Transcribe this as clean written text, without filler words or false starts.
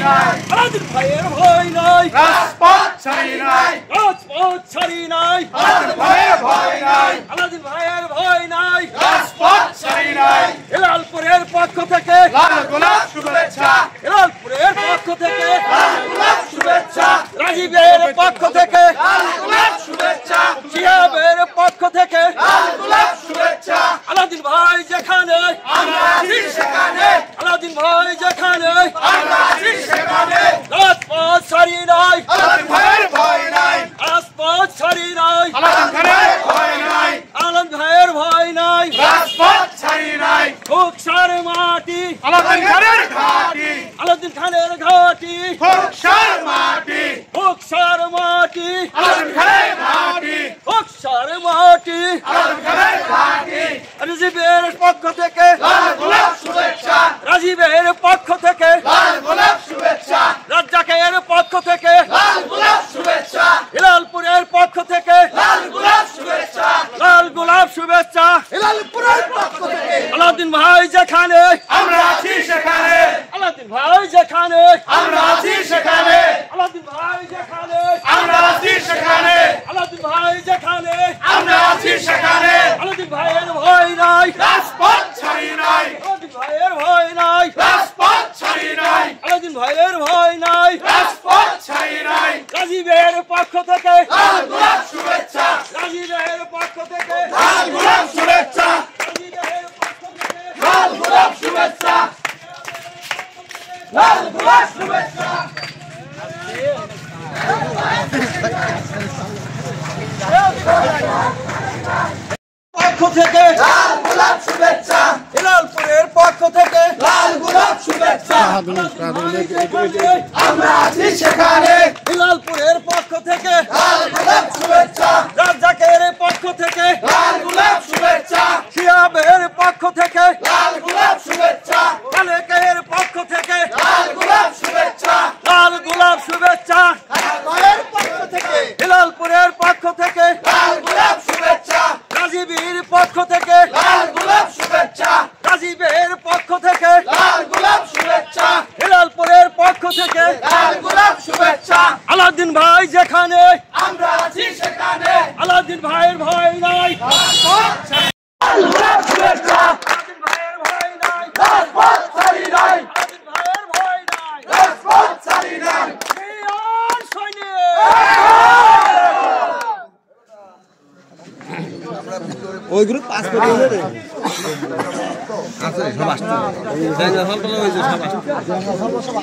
নাই আলাদিন ভাইয়ের ভয় নাই রাজপথ ছাড়ি নাই রাজপথ ছাড়ি নাই আলাদিন ভাইয়ের ভয় নাই আলাদিন ভাইয়ের ভয় নাই রাজপথ ছাড়ি নাই হেলালপুরের পক্ষ থেকে লাল গোলাপ শুভেচ্ছা হেলালপুরের পক্ষ থেকে লাল গোলাপ শুভেচ্ছা রাজীবের পক্ষ থেকে লাল গোলাপ শুভেচ্ছা শিহাবের পক্ষ থেকে লাল গোলাপ শুভেচ্ছা আলাদিন ভাই যেখানে আমরা আছি সেখানে আলাদিন ভাই যেখানে আমরা আছি সেখানে রাজপথ ছাড়ি নাই আলাদিন ভাইয়ের ভয় নাই রাজপথ ছাড়ি নাই আলাদিন খানের ভয় নাই আলাদিন ভাইয়ের ভয় নাই রাজপথ ছাড়ি নাই হোকসার মাটি আলাদিন খানের ঘাটি আলাদিন খানের ঘাটি হোকসার মাটি হোকসার মাটি আলাদিন খানের ঘাটি হোকসার মাটি আলাদিন খানের ঘাটি রাজীবের পক্ষ থেকে লাল গোলাপ শুভেচ্ছা রাজীবের পক্ষ থেকে লাল গোলাপ শুভেচ্ছা রাজ্জাকের পক্ষ থেকে লাল গোলাপ শুভেচ্ছা হিলালপুরের পক্ষ থেকে লাল গোলাপ শুভেচ্ছা লাল গোলাপ শুভেচ্ছা হিলালপুরের পক্ষ থেকে আলাদিন ভাই যেখানে আমরা আছি সেখানে আলাদিন ভাই যেখানে আমরা আছি সেখানে আলাদিন ভাই যেখানে আমরা আছি সেখানে আলাদিন ভাই যেখানে আমরা আছি সেখানে আলাদিন ভাইয়ের ভয় নাই রাজপথ ছাড়ি নাই আলাদিন ভাইয়ের ভয় নাই রাজপথ ছাড়ি নাই আলাদিন ভাইয়ের ভয় নাই রাজপথ ছাড়ি নাই রাজীবের পক্ষ থেকে লাল গোলাপ শুভেচ্ছা রাজীবের পক্ষ থেকে লাল গোলাপ শুভেচ্ছা রাজীবের পক্ষ থেকে লাল গোলাপ শুভেচ্ছা লাল গোলাপ শুভেচ্ছা পক্ষ থেকে লাল গোলাপ শুভেচ্ছা হিলালপুরের পক্ষ থেকে লাল গোলাপ শুভেচ্ছা যেখানে আমরা আছি সেখানে হিলালপুরের পক্ষ থেকে লাল গোলাপ শুভেচ্ছা রাজ্জাকের পক্ষ থেকে লাল গোলাপ শুভেচ্ছা শিহাবের পক্ষ থেকে লাল গোলাপ শুভেচ্ছা মালেকের পক্ষ থেকে লাল গোলাপ শুভেচ্ছা লাল গোলাপ শুভেচ্ছা খানের পক্ষ থেকে হিলালপুরের পক্ষ থেকে লাল গোলাপ শুভেচ্ছা রাজীবের পক্ষ থেকে লাল গোলাপ শুভেচ্ছা রাজীবের পক্ষ থেকে লাল গোলাপ শুভেচ্ছা হিলালপুরের পক্ষ থেকে লাল গোলাপ শুভেচ্ছা আলাদিন ভাই যেখানে আমরা আছি সেখানে আলাদিন ভাইয়ের ভয় নাই লাল গোলাপ শুভেচ্ছা আলাদিন ভাইয়ের ভয় নাই রাজপথ ছাড়ি নাই আলাদিন ভাইয়ের ভয় নাই রাজপথ ছাড়ি নাই জিয়ার সৈনিক ওই গ্রুপ পাস করে দিলে আছে সব আসছে জায়গা হল হল হইছে সব আসছে